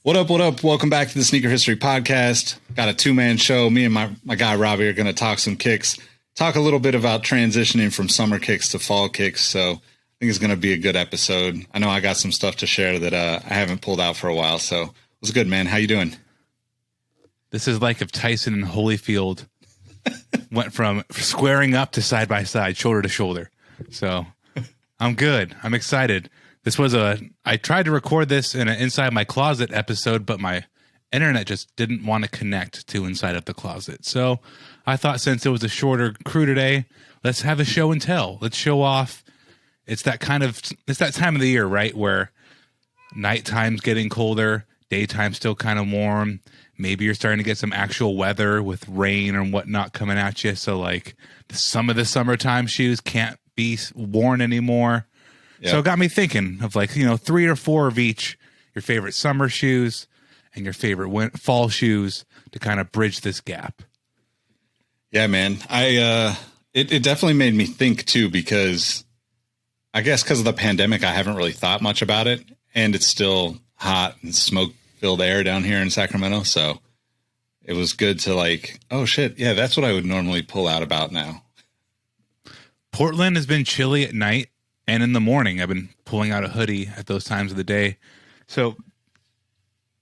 What up, what up? Welcome back to the Sneaker History Podcast. Got a two-man show. Me and my guy Robbie are going to talk some kicks, talk a little bit about transitioning from summer kicks to fall kicks. So I think it's going to be a good episode. I know I got some stuff to share that I haven't pulled out for a while. So it was good, man. How you doing? This is like if Tyson and Holyfield went from squaring up to side by side, shoulder to shoulder. So I'm good. I'm excited. This was I tried to record this in an Inside My Closet episode, but my internet just didn't want to connect to Inside of the Closet. So I thought since it was a shorter crew today, let's have a show and tell. Let's show off. It's that time of the year, right? Where nighttime's getting colder, daytime's still kind of warm. Maybe you're starting to get some actual weather with rain and whatnot coming at you. So like some of the summertime shoes can't be worn anymore. Yep. So it got me thinking of 3 or 4 of each, your favorite summer shoes and your favorite fall shoes to kind of bridge this gap. Yeah, man. It definitely made me think too, because I guess because of the pandemic, I haven't really thought much about it, and it's still hot and smoke filled air down here in Sacramento. So it was good to oh shit. Yeah, that's what I would normally pull out about now. Portland has been chilly at night. And in the morning, I've been pulling out a hoodie at those times of the day. So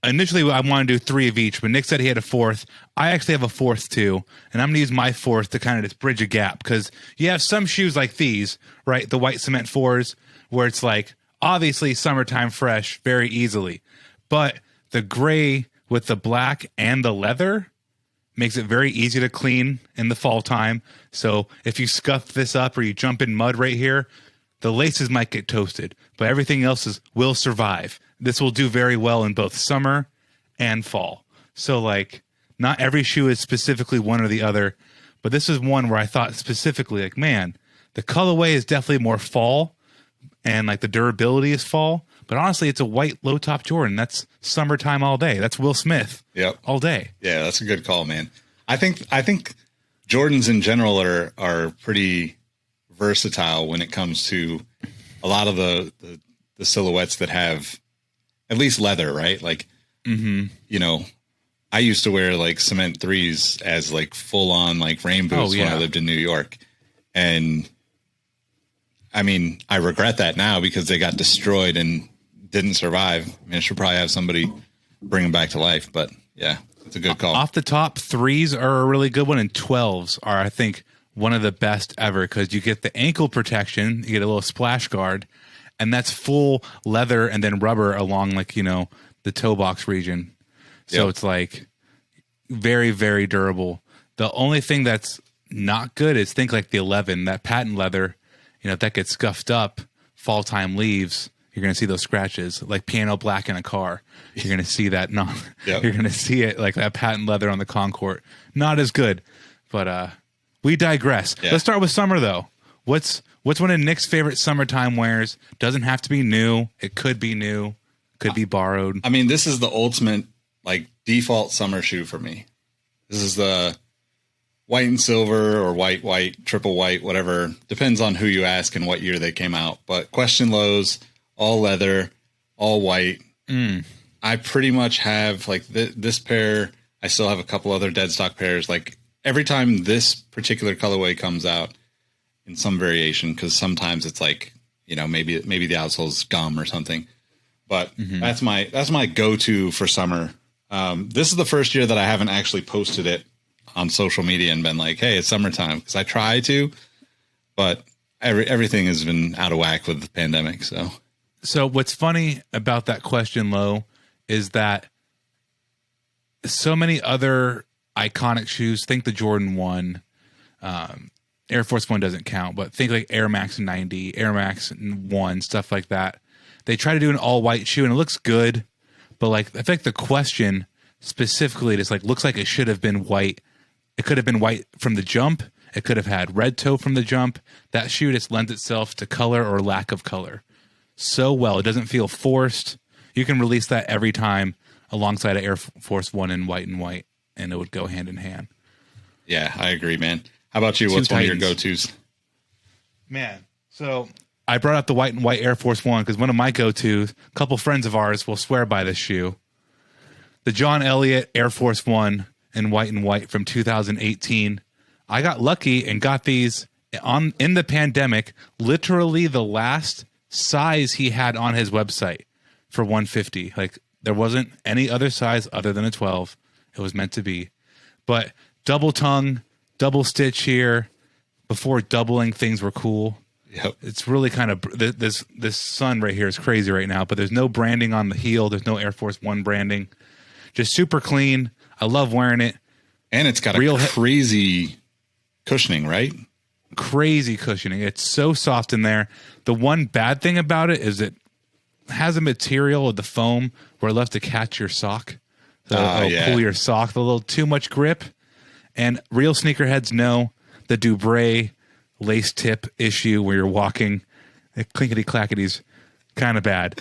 initially, I wanted to do 3 of each, but Nick said he had a 4th. I actually have a 4th too, and I'm going to use my 4th to kind of just bridge a gap, because you have some shoes like these, right? The white cement 4s, where it's obviously summertime fresh very easily, but the gray with the black and the leather makes it very easy to clean in the fall time. So if you scuff this up or you jump in mud right here, the laces might get toasted, but everything else will survive. This will do very well in both summer and fall. So not every shoe is specifically one or the other, but this is one where I thought specifically man, the colorway is definitely more fall and the durability is fall, but honestly it's a white low top Jordan. That's summertime all day. That's Will Smith. Yep. All day. Yeah, that's a good call, man. I think Jordans in general are pretty versatile when it comes to a lot of the silhouettes that have at least leather, right? I used to wear cement 3s as full on rain boots when I lived in New York. And I mean, I regret that now because they got destroyed and didn't survive. I mean, I should probably have somebody bring them back to life, but yeah, it's a good call. Off the top, 3s are a really good one, and 12s are, I think, one of the best ever, because you get the ankle protection, you get a little splash guard, and that's full leather and then rubber along the toe box region. So It's very, very durable. The only thing that's not good is think the 11, that patent leather, if that gets scuffed up, fall time leaves, you're going to see those scratches like piano black in a car. You're going to see that. You're going to see it that patent leather on the Concord. Not as good, but we digress. Yeah. Let's start with summer, though. What's one of Nick's favorite summertime wears? Doesn't have to be new. It could be new. Could be borrowed. I mean, this is the ultimate default summer shoe for me. This is the white and silver, or white, triple white, whatever. Depends on who you ask and what year they came out. But Question Lows, all leather, all white. I pretty much have this pair. I still have a couple other dead stock pairs. Every time this particular colorway comes out in some variation, because sometimes it's maybe the outsole's gum or something, but that's my go-to for summer. This is the first year that I haven't actually posted it on social media and been hey, it's summertime, because I try to, but everything has been out of whack with the pandemic. So what's funny about that Question Low is that so many other iconic shoes, think the Jordan 1, Air Force 1 doesn't count, but think Air Max 90, Air Max 1, stuff like that. They try to do an all white shoe and it looks good, but I think the Question specifically just looks like it should have been white. It could have been white from the jump. It could have had red toe from the jump. That shoe just lends itself to color or lack of color so well. It doesn't feel forced. You can release that every time alongside an Air Force 1 in white and it would go hand in hand. Yeah, I agree, man. How about you? What's one of your go-tos? Man, so I brought up the white and white Air Force 1 because one of my go-tos, a couple friends of ours will swear by this shoe. the John Elliott Air Force One in white and white from 2018. I got lucky and got these in the pandemic, literally the last size he had on his website for 150. Like there wasn't any other size other than a 12. It was meant to be. But double tongue, double stitch here. Before doubling, things were cool. Yep. It's really kind of this sun right here is crazy right now, but there's no branding on the heel. There's no Air Force One branding. Just super clean. I love wearing it. And it's got a crazy cushioning, right? Crazy cushioning. It's so soft in there. The one bad thing about it is it has a material of the foam where it loves to catch your sock. So it'll pull your sock, a little too much grip. And real sneakerheads know the Dubray lace tip issue where you're walking. Clinkety clackety's kind of bad.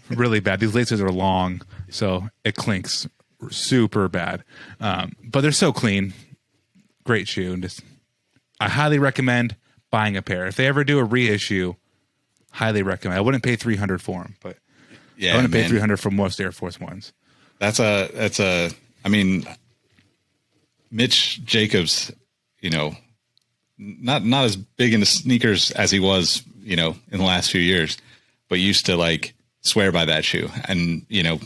Really bad. These laces are long, so it clinks super bad. But they're so clean. Great shoe. And I highly recommend buying a pair. If they ever do a reissue, highly recommend. I wouldn't pay $300 for them, but I wouldn't pay $300 for most Air Force Ones. I mean, Mitch Jacobs, you know, not as big into sneakers as he was, you know, in the last few years, but used to like swear by that shoe. And, you know,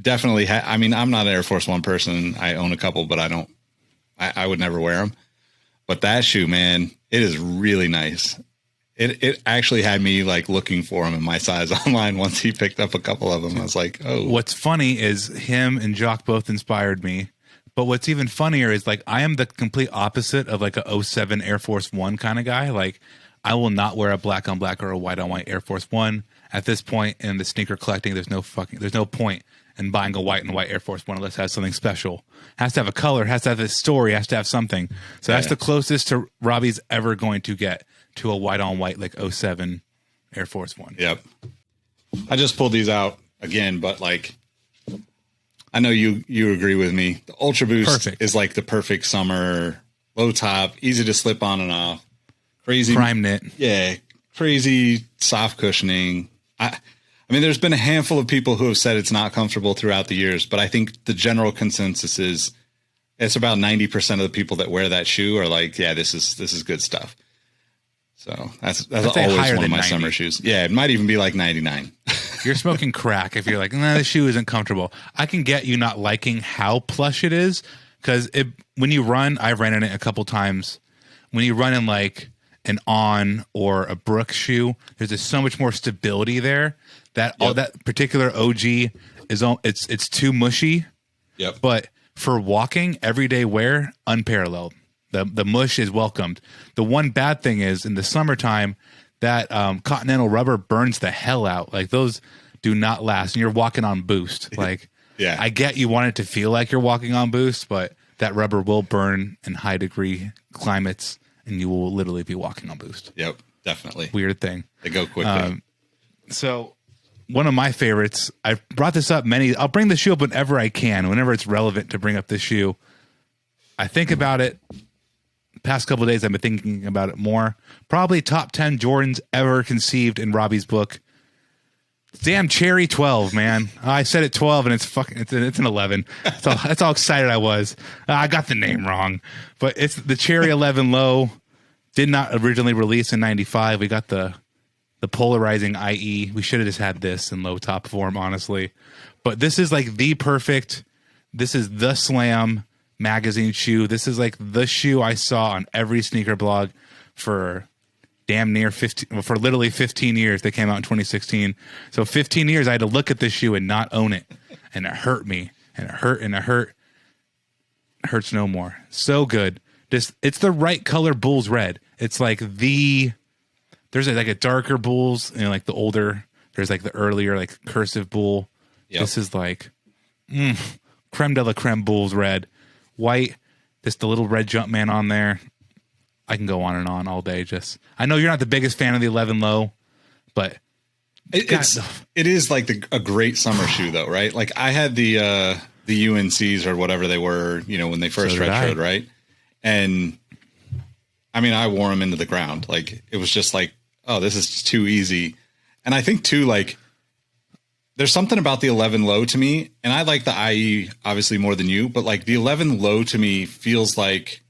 definitely, I mean, I'm not an Air Force One person. I own a couple, but I would never wear them. But that shoe, man, it is really nice. It actually had me like looking for him in my size online once he picked up a couple of them. I was like, oh. What's funny is him and Jock both inspired me. But what's even funnier is like I am the complete opposite of like a 07 Air Force One kind of guy. Like I will not wear a black on black or a white on white Air Force One. At this point in the sneaker collecting, there's no point in buying a white and white Air Force One unless it has something special. Has to have a color, has to have a story, has to have something. So that's the closest to Robbie's ever going to get to a white on white like 07 Air Force One. Yep. I just pulled these out again, but like I know you agree with me. The Ultra Boost is like the perfect summer low top, easy to slip on and off. Crazy prime knit. Yeah, crazy soft cushioning. I mean, there's been a handful of people who have said it's not comfortable throughout the years, but I think the general consensus is it's about 90% of the people that wear that shoe are like, yeah, this is good stuff. So that's always one of my summer shoes. Yeah, it might even be like 99. You're smoking crack if you're like, nah, this shoe isn't comfortable. I can get you not liking how plush it is because when you run, I've ran in it a couple times. When you run in like an On or a Brooks shoe, there's just so much more stability there. That all that particular OG is it's too mushy. Yep. But for walking, everyday wear, unparalleled. The mush is welcomed. The one bad thing is in the summertime, that Continental rubber burns the hell out. Like those do not last. And you're walking on Boost. Like, yeah, I get you want it to feel like you're walking on Boost, but that rubber will burn in high degree climates and you will literally be walking on Boost. Yep, definitely. Weird thing. They go quickly. So one of my favorites, I've brought this up I'll bring the shoe up whenever I can, whenever it's relevant to bring up this shoe. I think about it. Past couple of days, I've been thinking about it more. Probably top 10 Jordans ever conceived in Robbie's book. Damn Cherry 12, man. I said it 12 and it's an 11. That's how excited I was. I got the name wrong, but it's the Cherry 11 Low. Did not originally release in 95. We got the polarizing IE. We should have just had this in low top form, honestly. But this is like this is the Slam magazine shoe. This is like the shoe I saw on every sneaker blog for damn near 15, for literally 15 years. They came out in 2016. So 15 years I had to look at this shoe and not own it. And it hurt me. And it hurt and it hurt. It hurts no more. So good. It's the right color Bulls red. It's like there's like a darker Bulls and like the older, there's like the earlier like cursive Bull. Yep. This is like creme de la creme Bulls red. White, just the little red Jumpman on there. I can go on and on all day. I know you're not the biggest fan of the 11 Low, but it is like a great summer shoe though, right? Like I had the UNCs or whatever they were, you know, when they first retroed, right? And I mean, I wore them into the ground. Like it was just like, oh, this is too easy. And I think too, like there's something about the 11 low to me, and I like the IE obviously more than you, but like the 11 low to me feels like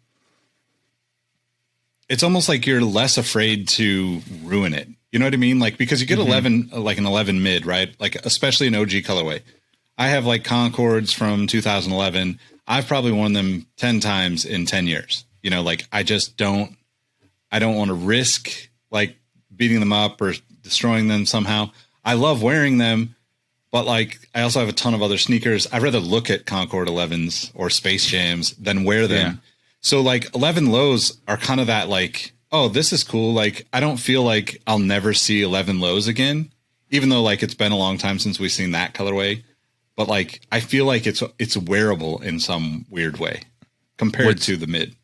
it's almost like you're less afraid to ruin it. You know what I mean? Like, because you get 11, like an 11 mid, right? Like, especially an OG colorway. I have like Concords from 2011. I've probably worn them 10 times in 10 years. You know, like I don't want to risk like beating them up or destroying them somehow. I love wearing them, but like I also have a ton of other sneakers. I'd rather look at Concord 11s or Space Jams than wear them. Yeah. So like 11 lows are kind of that like, oh, this is cool. Like, I don't feel like I'll never see 11 lows again, even though like it's been a long time since we've seen that colorway. But like, I feel like it's wearable in some weird way compared to the mid.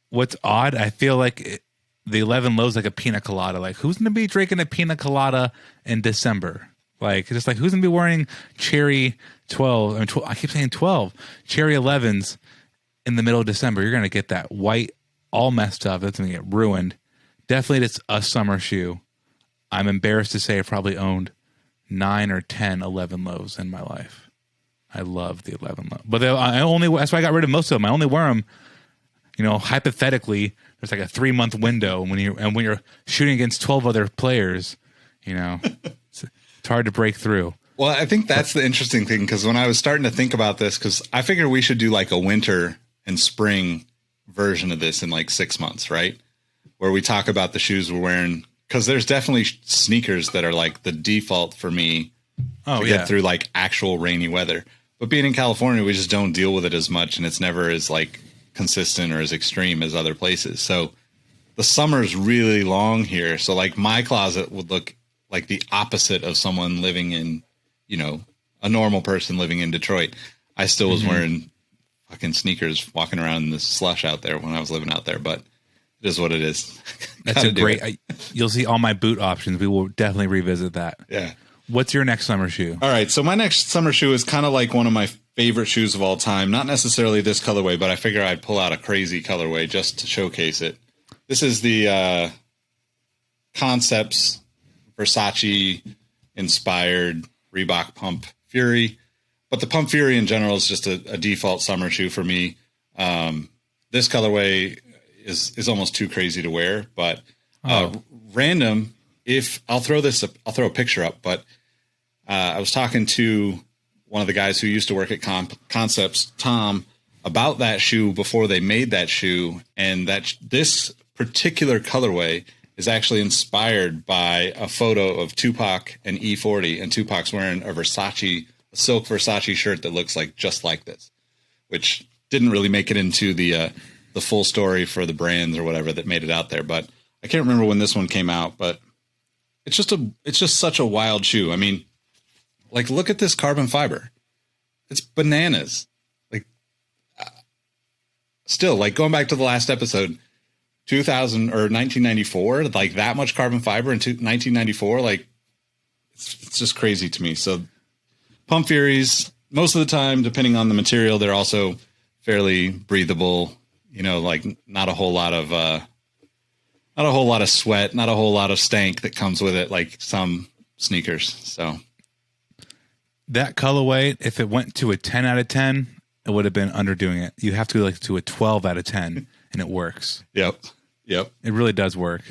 What's odd, I feel like the 11 lows like a pina colada. Like, who's going to be drinking a pina colada in December? Like, just like, who's going to be wearing cherry 12? I mean, I keep saying 12. Cherry 11s in the middle of December. You're going to get that white all messed up. That's going to get ruined. Definitely it's a summer shoe. I'm embarrassed to say I probably owned 9 or 10 11 lows in my life. I love the 11 low. But that's why I got rid of most of them. I only wear them, you know, hypothetically, there's like a 3-month window when you're shooting against 12 other players, you know, it's hard to break through. Well, I think that's the interesting thing, because when I was starting to think about this, because I figured we should do like a winter and spring version of this in like 6 months, right? Where we talk about the shoes we're wearing, because there's definitely sneakers that are like the default for me to get through like actual rainy weather. But being in California, we just don't deal with it as much, and it's never as like consistent or as extreme as other places. So the summer's really long here. So like my closet would look like the opposite of someone living in, you know, a normal person living in Detroit. I still was wearing fucking sneakers walking around in the slush out there when I was living out there, but it is what it is. That's a great, you'll see all my boot options. We will definitely revisit that. Yeah. What's your next summer shoe? All right. So my next summer shoe is kind of like one of my favorite shoes of all time. Not necessarily this colorway, but I figure I'd pull out a crazy colorway just to showcase it. This is the Concepts Versace inspired Reebok Pump Fury. But the Pump Fury in general is just a default summer shoe for me. This colorway is almost too crazy to wear, but random. If I'll throw a picture up, but I was talking to one of the guys who used to work at Concepts, Tom, about that shoe before they made that shoe, and that this particular colorway is actually inspired by a photo of Tupac and E40, and Tupac's wearing a silk Versace shirt that looks like just like this, which didn't really make it into the full story for the brands or whatever that made it out there. But I can't remember when this one came out, but it's just such a wild shoe. I mean, like, look at this carbon fiber. It's bananas. Like, still, like, going back to the last episode, 2000 or 1994, like that much carbon fiber in 1994, like it's just crazy to me. So Pump Furies, most of the time, depending on the material, they're also fairly breathable, you know, like not a whole lot of sweat, not a whole lot of stank that comes with it, like some sneakers. So that colorway, if it went to a 10 out of 10, it would have been underdoing it. You have to go like to a 12 out of 10 and it works. Yep. It really does work.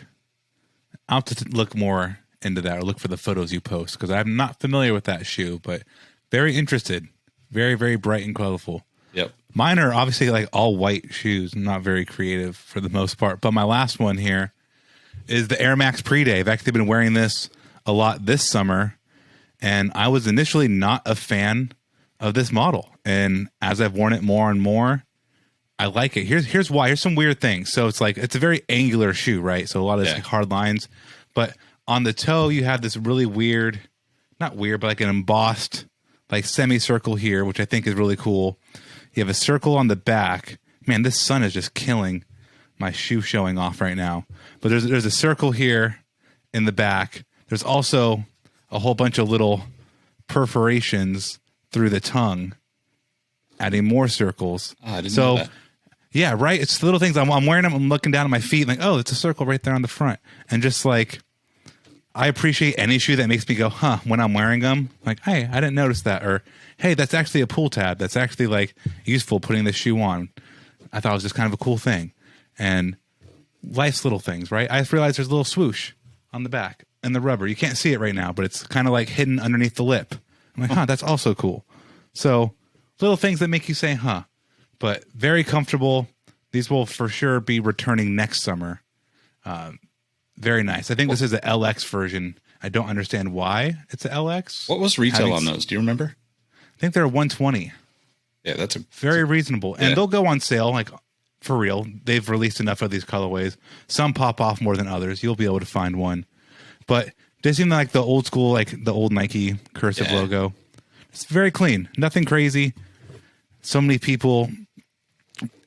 I'll have to look more into that or look for the photos you post, because I'm not familiar with that shoe, but very interested. Very, very bright and colorful. Yep. Mine are obviously like all white shoes. I'm not very creative for the most part. But my last one here is the Air Max PreDay. I've actually been wearing this a lot this summer, and I was initially not a fan of this model. And as I've worn it more and more, I like it. Here's why. Here's some weird things. So it's like, it's a very angular shoe, right? So a lot of like hard lines. But on the toe, you have this really weird, not weird, but like an embossed like semicircle here, which I think is really cool. You have a circle on the back. Man, this sun is just killing my shoe showing off right now. But there's a circle here in the back. There's also a whole bunch of little perforations through the tongue, adding more circles. Oh, I didn't know that. Yeah, right. It's the little things. I'm wearing them. I'm looking down at my feet, like, oh, it's a circle right there on the front, and just like, I appreciate any shoe that makes me go, huh, when I'm wearing them. Like, hey, I didn't notice that. Or, hey, that's actually a pull tab. That's actually like useful putting this shoe on. I thought it was just kind of a cool thing. And life's little things, right? I just realized there's a little swoosh on the back and the rubber. You can't see it right now, but it's kind of like hidden underneath the lip. I'm like, huh, that's also cool. So little things that make you say, huh, but very comfortable. These will for sure be returning next summer. Very nice. I think this is the LX version. I don't understand why it's a LX. What was retail on those? Do you remember? I think they're 120. Yeah, that's very reasonable. And they'll go on sale, like for real. They've released enough of these colorways. Some pop off more than others. You'll be able to find one. But they seem like the old school, like the old Nike cursive logo. It's very clean. Nothing crazy. So many people.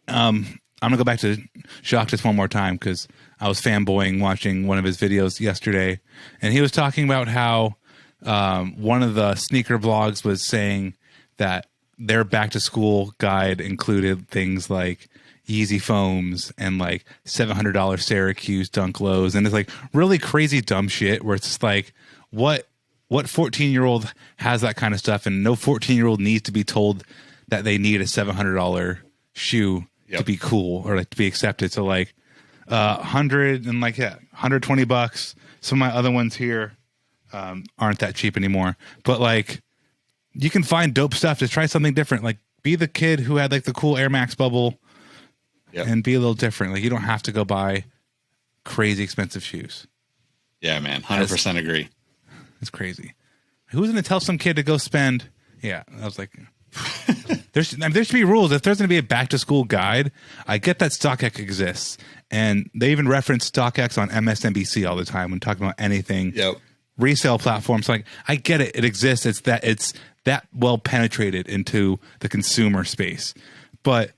I'm going to go back to Jacques just one more time because I was fanboying watching one of his videos yesterday. And he was talking about how one of the sneaker blogs was saying that their back to school guide included things like Yeezy foams and like $700 Syracuse Dunk Lows. And it's like really crazy dumb shit where it's just like, what 14-year-old has that kind of stuff? And no 14-year-old needs to be told that they need a $700 shoe to be cool or like to be accepted. So like 100 and like 120 bucks. Some of my other ones here aren't that cheap anymore. But like you can find dope stuff. Just try something different. Like be the kid who had like the cool Air Max bubble and be a little different. Like you don't have to go buy crazy expensive shoes. Yeah, man. 100% agree. It's crazy. Who's going to tell some kid to go spend? Yeah, I was like, there should be rules. If there's going to be a back to school guide, I get that StockX exists, and they even reference StockX on MSNBC all the time when talking about anything resale platforms. Like I get it; it exists. It's that well penetrated into the consumer space. But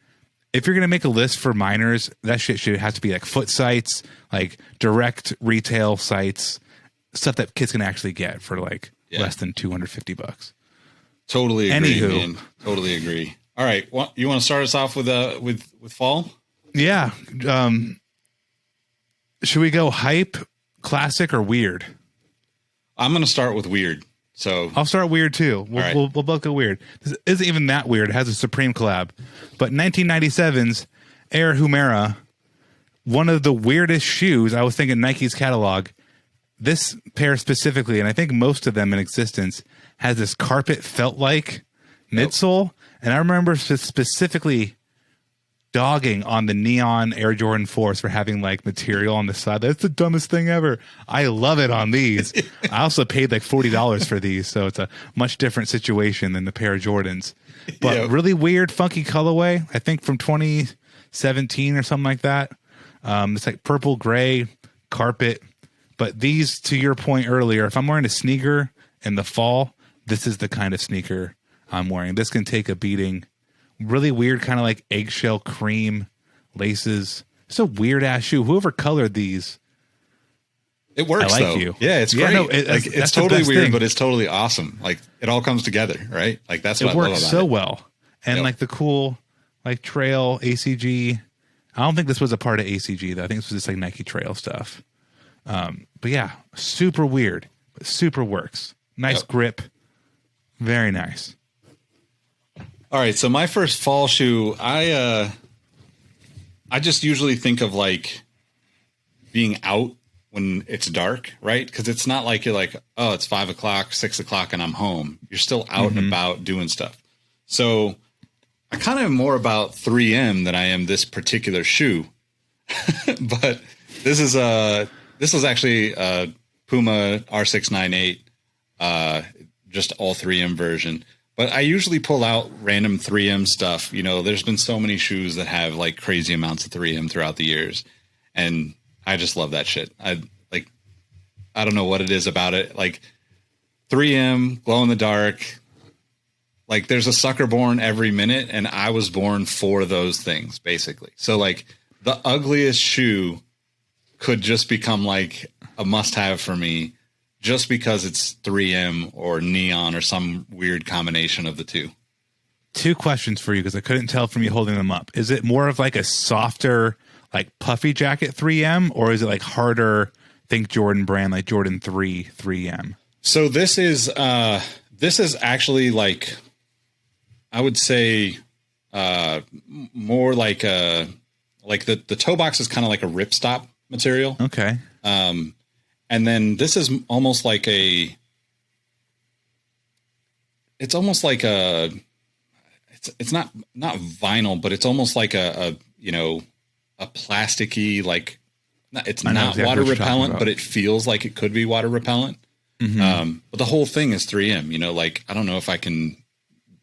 if you're going to make a list for minors, that shit should have to be like foot sites, like direct retail sites, stuff that kids can actually get for like less than $250. Totally agree, man. Totally agree. All right, you want to start us off with fall? Yeah. Should we go hype, classic, or weird? I'm going to start with weird. So I'll start weird too. We'll both go weird. This isn't even that weird. It has a Supreme collab, but 1997's Air Huarache, one of the weirdest shoes I was thinking Nike's catalog. This pair specifically, and I think most of them in existence, has this carpet felt-like midsole. And I remember specifically dogging on the neon Air Jordan 4s for having like material on the side. That's the dumbest thing ever. I love it on these. I also paid like $40 for these, so it's a much different situation than the pair of Jordans. But really weird, funky colorway. I think from 2017 or something like that. It's like purple, gray, carpet. But these, to your point earlier, if I'm wearing a sneaker in the fall, this is the kind of sneaker I'm wearing. This can take a beating. Really weird, kind of like eggshell cream laces. It's a weird ass shoe. Whoever colored these, it works. I like you. Yeah, it's great. No, it's totally weird, but it's totally awesome. Like it all comes together, right? Like that's what I love about it. It works so well, and like the cool like trail ACG. I don't think this was a part of ACG though. I think this was just like Nike Trail stuff. But yeah, super weird, but super works. Nice grip, very nice. All right, so my first fall shoe, I just usually think of like being out when it's dark, right? Because it's not like you're like, oh, it's 5 o'clock, 6 o'clock, and I'm home. You're still out and about doing stuff. So I kind of am more about 3M than I am this particular shoe. But this is actually a Puma R698, just all 3M version. But I usually pull out random 3M stuff. You know, there's been so many shoes that have like crazy amounts of 3M throughout the years. And I just love that shit. I don't know what it is about it. Like 3M, glow in the dark. Like there's a sucker born every minute. And I was born for those things, basically. So like the ugliest shoe could just become like a must have for me. Just because it's 3M or neon or some weird combination of the two. Two questions for you because I couldn't tell from you holding them up. Is it more of like a softer, like puffy jacket 3M, or is it like harder Think Jordan brand, like Jordan 3M. So this is actually like, I would say more like the toe box is kind of like a ripstop material. Okay. And then this is almost like it's almost like it's not vinyl, but it's almost like a plasticky, like, it's not exactly water repellent, but it feels like it could be water repellent. Mm-hmm. But the whole thing is 3M, like, I don't know if I can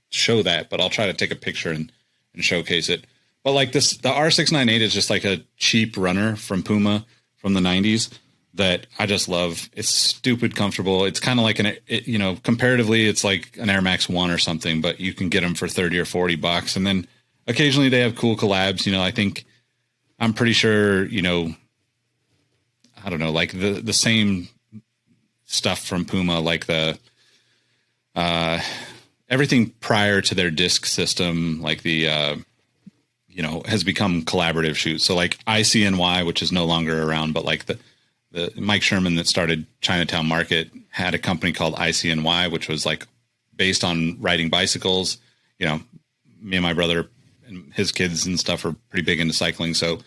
show that, but I'll try to take a picture and showcase it. But like the R698 is just like a cheap runner from Puma from the 90s that I just love. It's stupid comfortable. It's kind of like comparatively, it's like an Air Max 1 or something, but you can get them for $30 or $40. And then occasionally they have cool collabs. I'm pretty sure, I don't know, like the same stuff from Puma, like the everything prior to their disc system, like the has become collaborative shoes. So like ICNY, which is no longer around, but like the Mike Sherman that started Chinatown Market had a company called ICNY, which was like based on riding bicycles. Me and my brother and his kids and stuff are pretty big into cycling, so it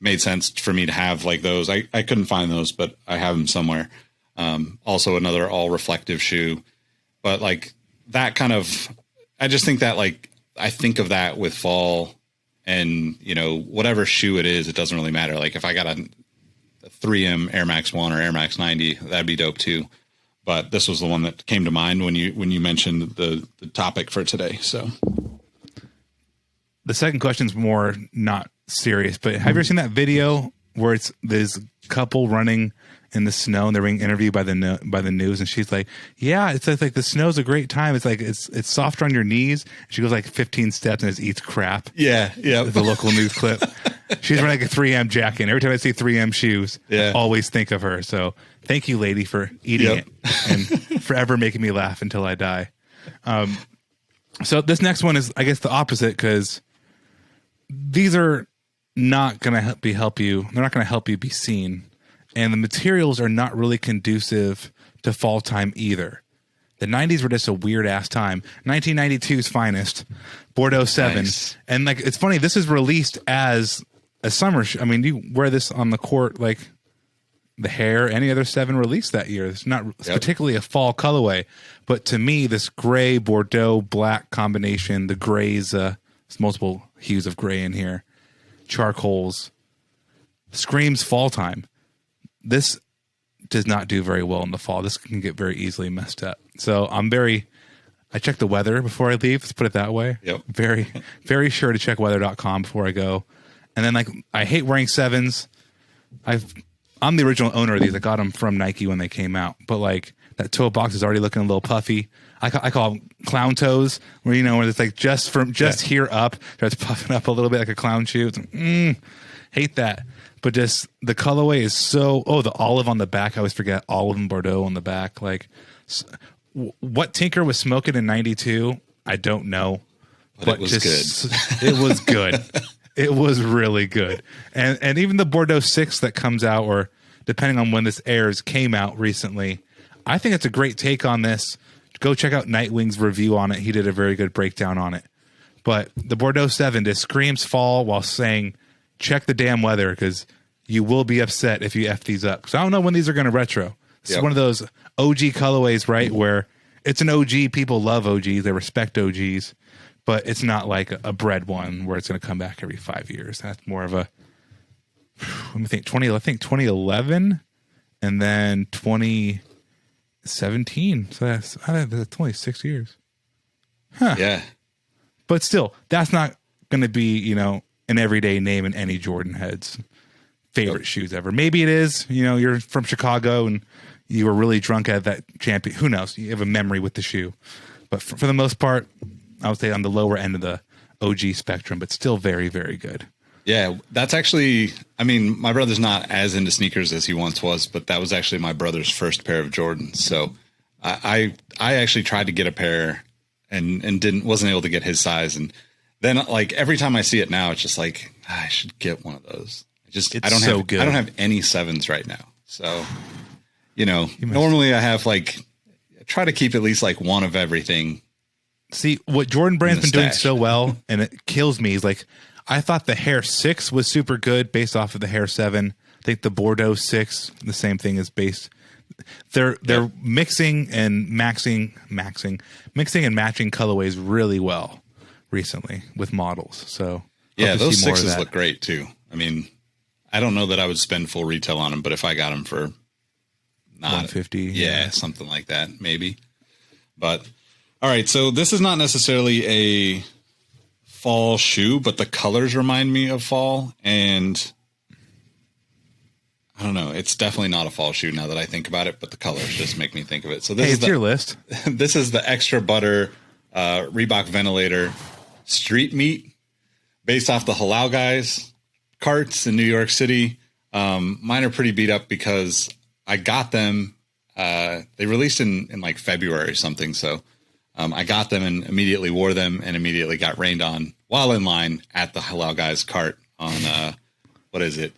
made sense for me to have like those. I couldn't find those, but I have them somewhere. Also another all reflective shoe, but like that kind of, I just think that like, I think of that with fall and, whatever shoe it is, it doesn't really matter. Like if I got a 3M Air Max 1 or Air Max 90, that'd be dope too. But this was the one that came to mind when you mentioned the topic for today. So the second question is more not serious, but have you ever seen that video where it's this couple running in the snow and they're being interviewed by the news, and she's like, yeah, it's like the snow's a great time. It's like it's softer on your knees. She goes like 15 steps and just eats crap. Yeah. The local news clip. She's wearing like a 3M jacket. And every time I see 3M shoes, I always think of her. So thank you, lady, for eating it and forever making me laugh until I die. So this next one is, I guess, the opposite, because these are not going to help you. They're not going to help you be seen. And the materials are not really conducive to fall time either. The 90s were just a weird ass time. 1992's finest, Bordeaux 7. Nice. And like, it's funny, this is released as a summer I mean, you wear this on the court, like the Hair, any other 7 released that year. It's not particularly a fall colorway, but to me, this gray, Bordeaux, black combination, the grays, there's multiple hues of gray in here, charcoals, screams fall time. This does not do very well in the fall. This can get very easily messed up. So I check the weather before I leave. Let's put it that way. Yep. Very, very sure to check weather.com before I go. And then like, I hate wearing 7s. I'm the original owner of these. I got them from Nike when they came out, but like that toe box is already looking a little puffy. I call them clown toes, where it's like just here up, starts puffing up a little bit like a clown shoe. It's like, hate that. But just the colorway is the olive on the back. I always forget olive and Bordeaux on the back. Like, what Tinker was smoking in 92, I don't know. But it was good. It was good. It was really good. And even the Bordeaux 6 that comes out, or depending on when this airs, came out recently. I think it's a great take on this. Go check out Nightwing's review on it. He did a very good breakdown on it. But the Bordeaux 7 just screams fall while saying, check the damn weather, because you will be upset if you F these up. Because I don't know when these are going to retro. This is one of those OG colorways, right? Where it's an OG. People love OGs. They respect OGs. But it's not like a bred one where it's going to come back every 5 years. That's more of a, let me think, 2011 and then 2017. So that's only 6 years. Huh. Yeah. But still, that's not going to be, an everyday name in any Jordan head's favorite shoes ever. Maybe it is. You're from Chicago and you were really drunk at that champion. Who knows? You have a memory with the shoe. But for the most part, I would say on the lower end of the OG spectrum, but still very, very good. Yeah, that's actually, my brother's not as into sneakers as he once was, but that was actually my brother's first pair of Jordans. So I actually tried to get a pair and wasn't able to get his size. And then like every time I see it now, it's just like, I should get one of those. I don't have any 7s right now. So, normally I have I try to keep at least like one of everything. See, what Jordan Brand's been doing so well, and it kills me, is I thought the Hair 6 was super good based off of the Hair 7. I think the Bordeaux 6, the same thing is based. They're mixing and mixing and matching colorways really well recently with models. So yeah, those 6s look great too. I mean, I don't know that I would spend full retail on them, but if I got them for not 150, yeah, something like that, maybe. But all right, so this is not necessarily a fall shoe, but the colors remind me of fall, and I don't know. It's definitely not a fall shoe now that I think about it, but the colors just make me think of it. So this is your list. This is the Extra Butter Reebok Ventilator Street Meat, based off the Hallows guys carts in New York City. Mine are pretty beat up because I got them. They released in like February or something. So I got them and immediately wore them and immediately got rained on while in line at the Hallows guys cart on what is it?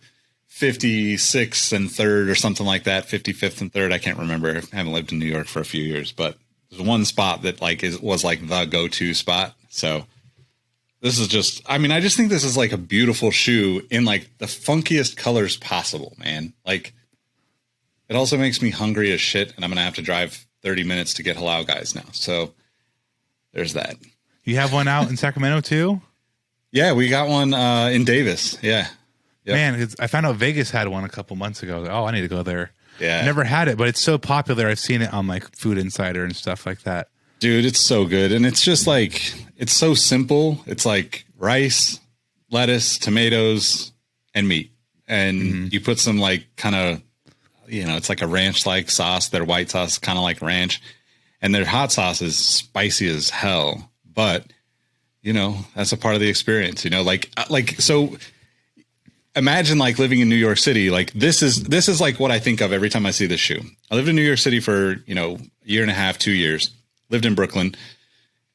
56th and 3rd or something like that. 55th and 3rd. I can't remember. I haven't lived in New York for a few years, but there's one spot that was like the go-to spot. So this is just, I mean, I just think this is like a beautiful shoe in like the funkiest colors possible, man. Like it also makes me hungry as shit, and I'm going to have to drive 30 minutes to get Hallows guys now. So there's that. You have one out in Sacramento too? Yeah, we got one in Davis. Yeah. Yep. Man, I found out Vegas had one a couple months ago. Oh, I need to go there. Yeah. Never had it, but it's so popular. I've seen it on like Food Insider and stuff like that. Dude, it's so good. And it's just like, it's so simple. It's like rice, lettuce, tomatoes, and meat. And you put some like kind of, it's like a ranch-like sauce. Their white sauce is kind of like ranch. And their hot sauce is spicy as hell. But, that's a part of the experience, so imagine like living in New York City. Like this is like what I think of every time I see this shoe. I lived in New York City for, a year and a half, 2 years, lived in Brooklyn.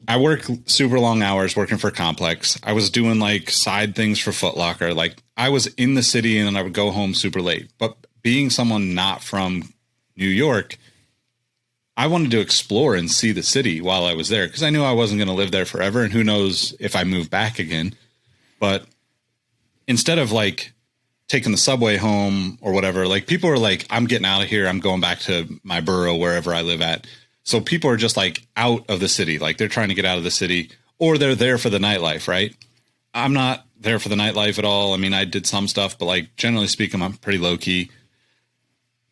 I work super long hours working for Complex. I was doing like side things for Foot Locker. Like I was in the city and then I would go home super late. But being someone not from New York, I wanted to explore and see the city while I was there because I knew I wasn't going to live there forever. And who knows if I move back again. But instead of like taking the subway home or whatever, like people are like, I'm getting out of here. I'm going back to my borough, wherever I live at. So people are just like out of the city. Like they're trying to get out of the city or they're there for the nightlife, right? I'm not there for the nightlife at all. I mean, I did some stuff, but like generally speaking, I'm pretty low key.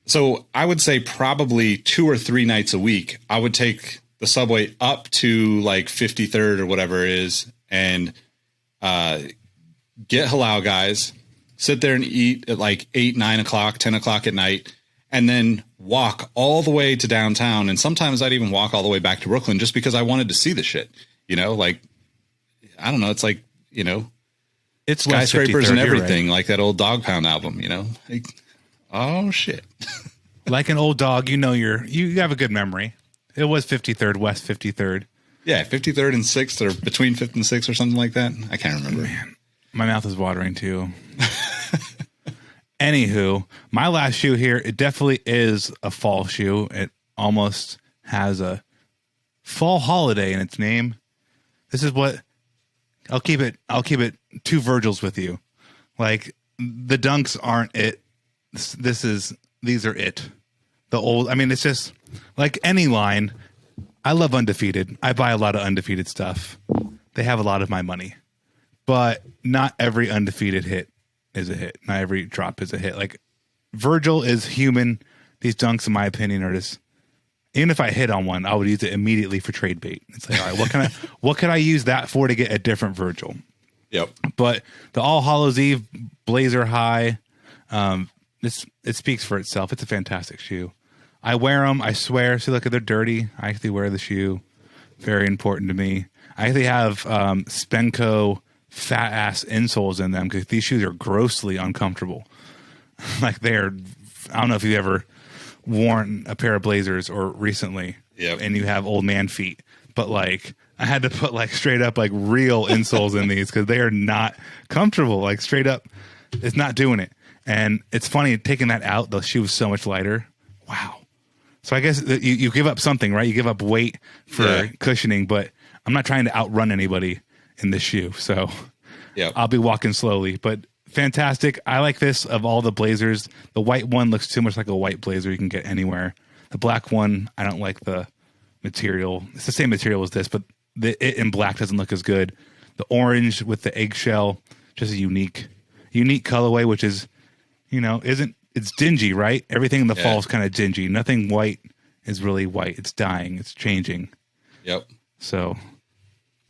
So I would say probably 2 or 3 nights a week, I would take the subway up to like 53rd or whatever it is and get Hallows guys, sit there and eat at like 8, 9 o'clock, 10 o'clock at night, and then walk all the way to downtown. And sometimes I'd even walk all the way back to Brooklyn just because I wanted to see the shit, like, I don't know. It's like, it's skyscrapers and everything, right? Like that old Dog Pound album, like, oh shit. Like an old dog, you have a good memory. It was 53rd, West 53rd. Yeah. 53rd and 6th or between 5th and 6th or something like that. I can't remember. Man, my mouth is watering too. Anywho, my last shoe here, it definitely is a fall shoe. It almost has a fall holiday in its name. This is what I'll keep it 2 Virgils with you. Like the Dunks aren't it. These are it. The old, I mean, it's just like any line. I love Undefeated. I buy a lot of Undefeated stuff. They have a lot of my money, but not every Undefeated hit is a hit. Not every drop is a hit. Like Virgil is human. These Dunks, in my opinion, are just, even if I hit on one, I would use it immediately for trade bait. It's like, all right, what can I use that for to get a different Virgil? Yep. But the All Hallows Eve Blazer High, it speaks for itself. It's a fantastic shoe. I wear them. I swear. See, look, they're dirty. I actually wear the shoe. Very important to me. I actually have Spenco fat ass insoles in them because these shoes are grossly uncomfortable. Like I don't know if you've ever worn a pair of Blazers or recently, and you have old man feet, but like I had to put like straight up like real insoles in these because they are not comfortable. Like straight up, it's not doing it. And it's funny, taking that out, the shoe was so much lighter. Wow. So I guess you give up something, right? You give up weight for cushioning, but I'm not trying to outrun anybody in this shoe. So I'll be walking slowly, but fantastic. I like this of all the blazers. The white one looks too much like a white blazer you can get anywhere. The black one, I don't like the material. It's the same material as this, but it in black doesn't look as good. The orange with the eggshell, just a unique colorway, which is, it's dingy, right? Everything in the fall is kind of dingy. Nothing white is really white. It's dying. It's changing. Yep. So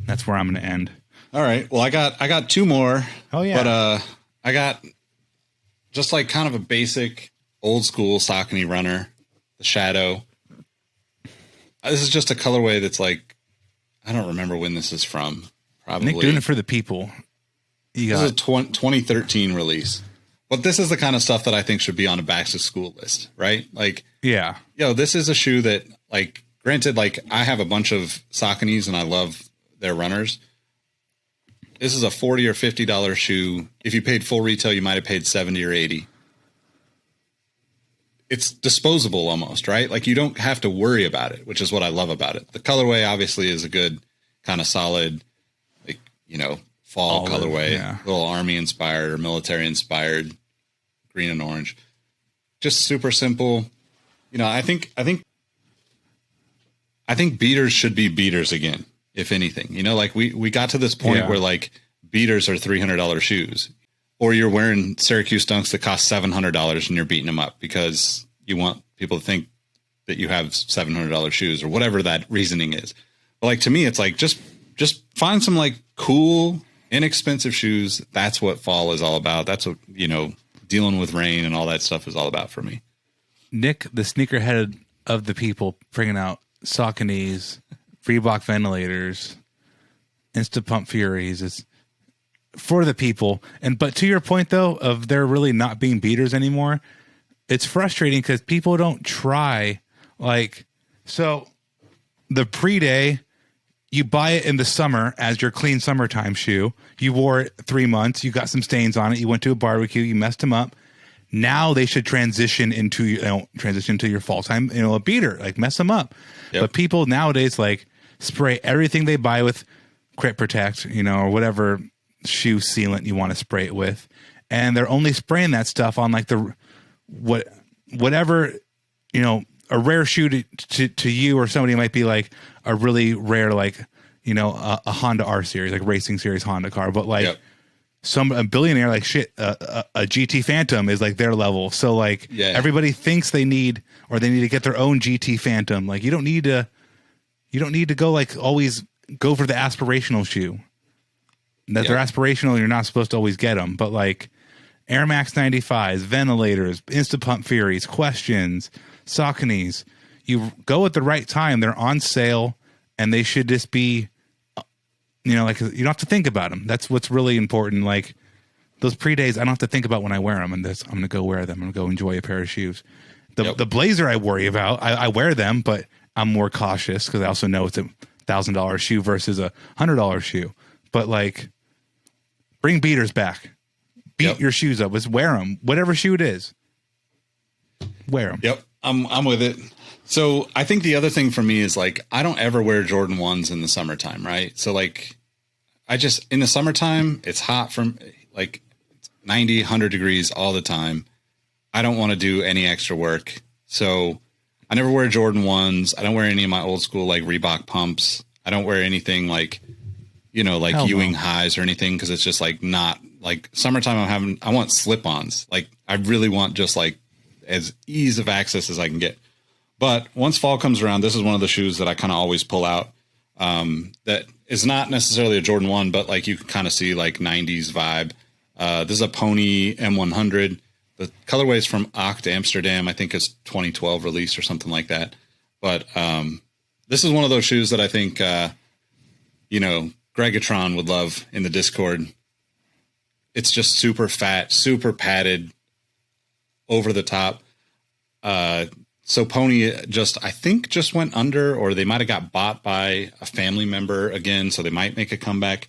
that's where I'm going to end. All right. Well, I got two more. Oh yeah. But I got just like kind of a basic old school Saucony runner, the Shadow. This is just a colorway that's like, I don't remember when this is from. Probably Nick doing it for the people. This is a 2013 release. But this is the kind of stuff that I think should be on a back to school list, right? Like, this is a shoe that, like, granted, like, I have a bunch of Sauconys and I love their runners. This is a $40 or $50 shoe. If you paid full retail, you might have paid 70 or 80. It's disposable almost, right? Like, you don't have to worry about it, which is what I love about it. The colorway obviously is a good kind of solid, like, fall colorway, a little army inspired or military inspired, green and orange. Just super simple. I think beaters should be beaters again, if anything. Like we got to this point where like beaters are $300 shoes, or you're wearing Syracuse Dunks that cost $700 and you're beating them up because you want people to think that you have $700 shoes or whatever that reasoning is. But like, to me, it's like, just find some like cool, inexpensive shoes. That's what fall is all about. That's what, dealing with rain and all that stuff is all about for me. Nick, the sneakerhead of the people, bringing out Sauconys, Reebok Ventilators, Instapump Furies. Is for the people. But to your point, though, of there really not being beaters anymore, it's frustrating because people don't try. Like, so the PreDay, you buy it in the summer as your clean summertime shoe. You wore it 3 months. You got some stains on it. You went to a barbecue. You messed them up. Now they should transition into your fall time, a beater, like mess them up. Yep. But people nowadays like spray everything they buy with Crit Protect, or whatever shoe sealant you want to spray it with. And they're only spraying that stuff on like whatever, a rare shoe to you or somebody might be like a really rare, like, a Honda R series, like racing series Honda car, but like a billionaire, like shit, a GT Phantom is like their level. So like everybody thinks they need to get their own GT Phantom. Like you don't need to go like always go for the aspirational shoe. That they're aspirational. You're not supposed to always get them, but like Air Max 95s, Ventilators, Instapump Furies, Questions, Sauconys, you go at the right time. They're on sale and they should just be, like you don't have to think about them. That's what's really important. Like those PreDays, I don't have to think about when I wear them. And I'm going to go wear them. I'm going to go enjoy a pair of shoes. The blazer I worry about, I wear them, but I'm more cautious because I also know it's $1,000 shoe versus $100 shoe. But like, bring beaters back. Beat your shoes up. Let's wear them. Whatever shoe it is, wear them. Yep, I'm with it. So I think the other thing for me is like, I don't ever wear Jordan 1s in the summertime, right? So like, in the summertime, it's hot from like 90, 100 degrees all the time. I don't want to do any extra work. So I never wear Jordan 1s. I don't wear any of my old school like Reebok pumps. I don't wear anything like, Ewing highs or anything because it's just like not like summertime. I want slip-ons. Like I really want just like as ease of access as I can get. But once fall comes around, this is one of the shoes that I kind of always pull out. That is not necessarily a Jordan 1, but like you can kind of see like 90s vibe. This is a Pony M100. The colorway is from Oct Amsterdam. I think it's 2012 release or something like that. But this is one of those shoes that I think, Gregatron would love in the Discord. It's just super fat, super padded, over the top. So Pony I think just went under, or they might have got bought by a family member again, so they might make a comeback.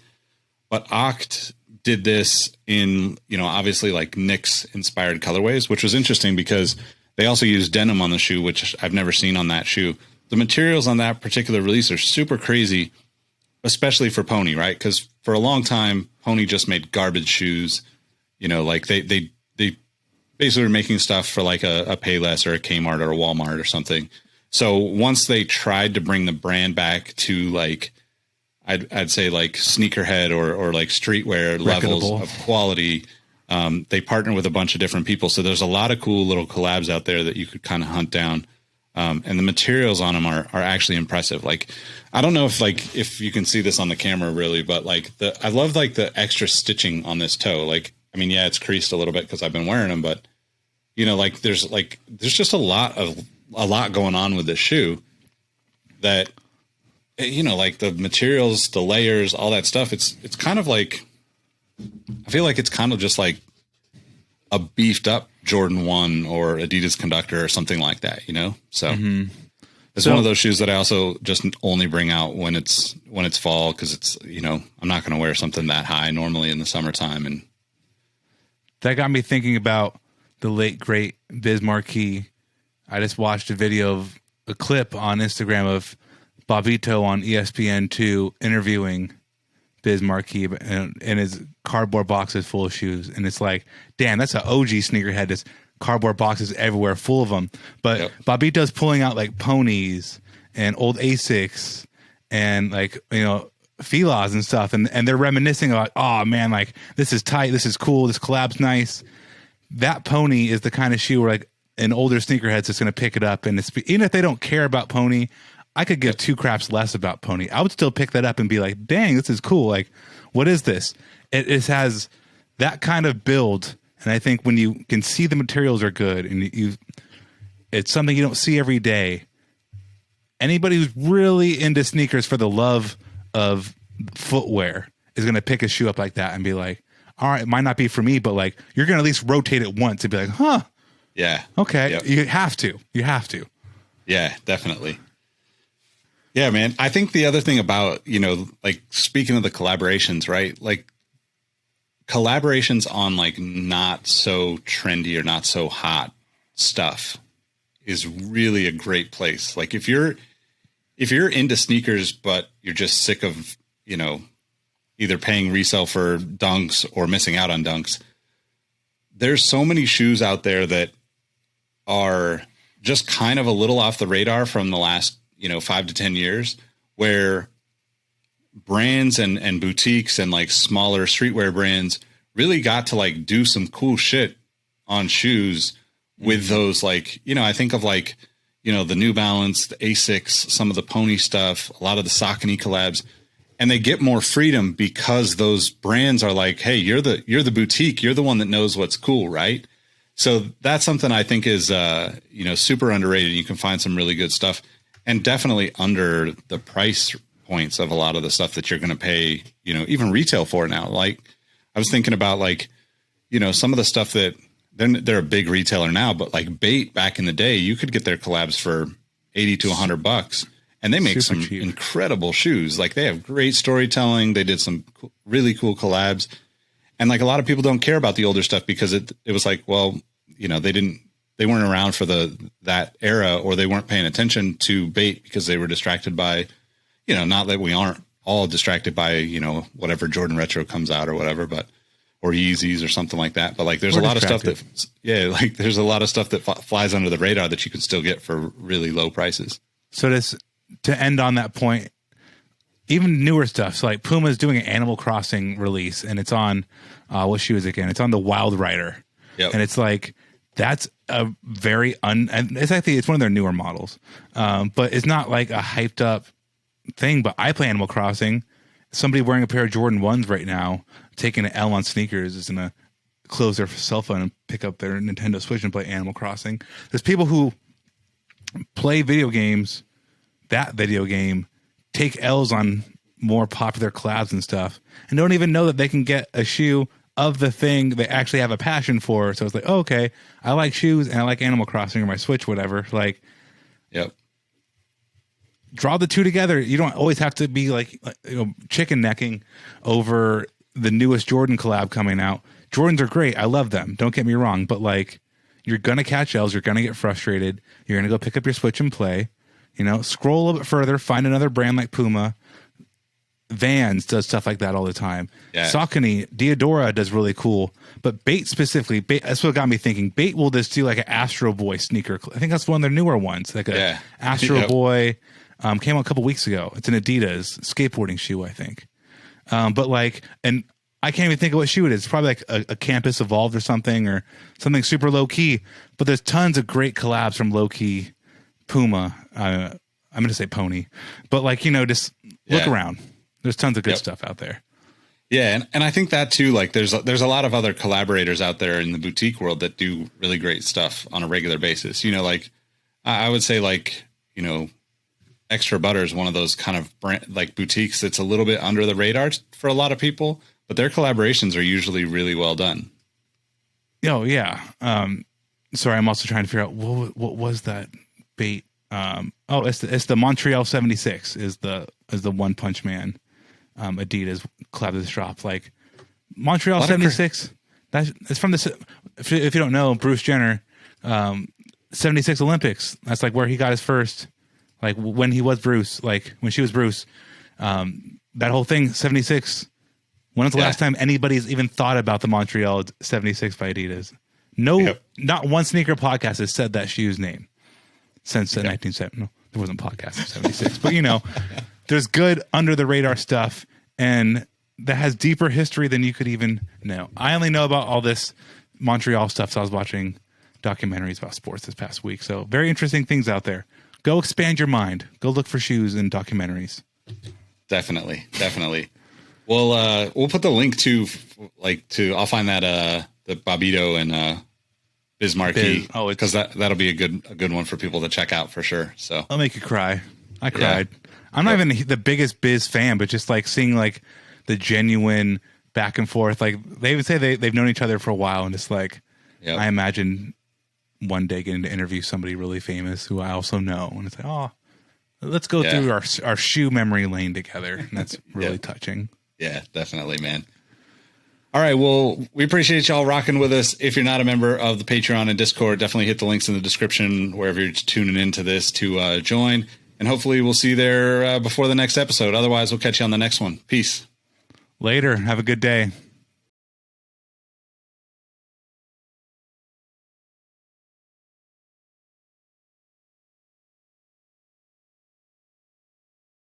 But Oct did this in, obviously like Nick's inspired colorways, which was interesting because they also used denim on the shoe, which I've never seen on that shoe. The materials on that particular release are super crazy, especially for Pony, right? Because for a long time, Pony just made garbage shoes. Like they basically were making stuff for like a Payless or a Kmart or a Walmart or something. So once they tried to bring the brand back to like, I'd say like sneakerhead or like streetwear levels of quality, they partner with a bunch of different people. So there's a lot of cool little collabs out there that you could kind of hunt down. And the materials on them are actually impressive. Like, I don't know if you can see this on the camera really, but like I love like the extra stitching on this toe. Like, I mean, yeah, it's creased a little bit because I've been wearing them, but like there's just a lot going on with this shoe that, like the materials, the layers, all that stuff. It's kind of like, I feel like it's kind of just like a beefed up Jordan 1 or Adidas Conductor or something like that, So it's one of those shoes that I also just only bring out when it's fall. Cause it's, I'm not going to wear something that high normally in the summertime. And that got me thinking about the late great Biz Markie. I just watched a video of a clip on Instagram of Bobito on ESPN2 interviewing Biz Markie, and his cardboard boxes full of shoes. And it's like, damn, that's an OG sneakerhead. This cardboard boxes everywhere full of them. But yep. Bobito's pulling out like Ponies and old Asics and like, Filas and stuff. And they're reminiscing about, oh man, like this is tight. This is cool. This collab's nice. That Pony is the kind of shoe where like an older sneakerhead's just going to pick it up. And even if they don't care about Pony, I could give two craps less about Pony. I would still pick that up and be like, dang, this is cool. Like, what is this? It has that kind of build. And I think when you can see the materials are good and it's something you don't see every day. Anybody who's really into sneakers for the love of footwear is going to pick a shoe up like that and be like, all right, it might not be for me, but like, you're going to at least rotate it once and be like, huh? Yeah. Okay. Yep. You have to. Yeah, definitely. Yeah, man. I think the other thing about, like speaking of the collaborations, right? Like collaborations on like not so trendy or not so hot stuff is really a great place. Like if you're into sneakers, but you're just sick of, either paying resale for Dunks or missing out on Dunks, there's so many shoes out there that are just kind of a little off the radar from the last 5 to 10 years, where brands and boutiques and like smaller streetwear brands really got to like do some cool shit on shoes with those, like, I think of like, the New Balance, the Asics, some of the Pony stuff, a lot of the Saucony collabs, and they get more freedom because those brands are like, hey, you're the boutique, you're the one that knows what's cool, right? So that's something I think is, super underrated. You can find some really good stuff. And definitely under the price points of a lot of the stuff that you're going to pay, even retail for now. Like I was thinking about like, some of the stuff that they're a big retailer now, but like Bait back in the day, you could get their collabs for $80 to $100 and they make some incredible shoes. Like they have great storytelling. They did some really cool collabs. And like a lot of people don't care about the older stuff because it was like, well, they weren't around for that era, or they weren't paying attention to Bait because they were distracted by, not that we aren't all distracted by, whatever Jordan Retro comes out or whatever, but, or Yeezys or something like that. But like, there's a lot of stuff there's a lot of stuff that flies under the radar that you can still get for really low prices. So to end on that point, even newer stuff. So like Puma's doing an Animal Crossing release and it's on, what shoe is it again? It's on the Wild Rider. Yep. And it's like, that's a very and it's one of their newer models. But it's not like a hyped up thing, but I play Animal Crossing. Somebody wearing a pair of Jordan 1s right now, taking an L on sneakers, is going to close their cell phone and pick up their Nintendo Switch and play Animal Crossing. There's people who play video games, that video game, take L's on more popular collabs and stuff, and don't even know that they can get a shoe of the thing they actually have a passion for. So it's like, oh, okay, I like shoes and I like Animal Crossing or my Switch, whatever. Like, yep. Draw the two together. You don't always have to be like chicken necking over the newest Jordan collab coming out. Jordans are great. I love them. Don't get me wrong. But like, you're going to catch L's. You're going to get frustrated. You're going to go pick up your Switch and play. You know, scroll a little bit further, find another brand like Puma. Vans does stuff like that all the time. Yeah. Saucony, Diodora does really cool. But Bait specifically, that's what got me thinking. Bait will just do like an Astro Boy sneaker. I think that's one of their newer ones. Like a Astro Boy came out a couple weeks ago. It's an Adidas skateboarding shoe, I think. But like, and I can't even think of what shoe it is. It's probably like a Campus Evolved or something super low key. But there's tons of great collabs from low key Puma. I'm going to say Pony. But like, you know, just look around. There's tons of good stuff out there. Yeah, and I think that too, like there's a lot of other collaborators out there in the boutique world that do really great stuff on a regular basis. You know, like I would say like, you know, Extra Butter is one of those kind of brand, like boutiques that's a little bit under the radar for a lot of people, but their collaborations are usually really well done. Oh yeah. Sorry, I'm also trying to figure out what was that Bait. It's the Montreal 76 is the One Punch Man. Adidas collab this drop, like Montreal 76. It's from this. If you don't know, Bruce Jenner, 76 Olympics. That's like where he got his first. Like when he was Bruce, like when she was Bruce. That whole thing, 76. When was the last time anybody's even thought about the Montreal 76 by Adidas? No, not one sneaker podcast has said that shoe's name since the 1970. No, there wasn't a podcast in 76, but you know. There's good under the radar stuff, and that has deeper history than you could even know. I only know about all this Montreal stuff, so I was watching documentaries about sports this past week. So very interesting things out there. Go expand your mind. Go look for shoes and documentaries. Definitely. Well, we'll put the link to I'll find that the Bobito and Bismarcky because that'll be a good one for people to check out for sure. So I'll make you cry. I cried. Yeah. I'm not even the biggest Biz fan, but just like seeing like the genuine back and forth. Like they would say they've known each other for a while, and it's like I imagine one day getting to interview somebody really famous who I also know, and it's like, oh, let's go through our shoe memory lane together, and that's really touching. Yeah, definitely, man. All right, well, we appreciate y'all rocking with us. If you're not a member of the Patreon and Discord, definitely hit the links in the description wherever you're tuning into this to join. And hopefully we'll see you there before the next episode. Otherwise, we'll catch you on the next one. Peace. Later. Have a good day.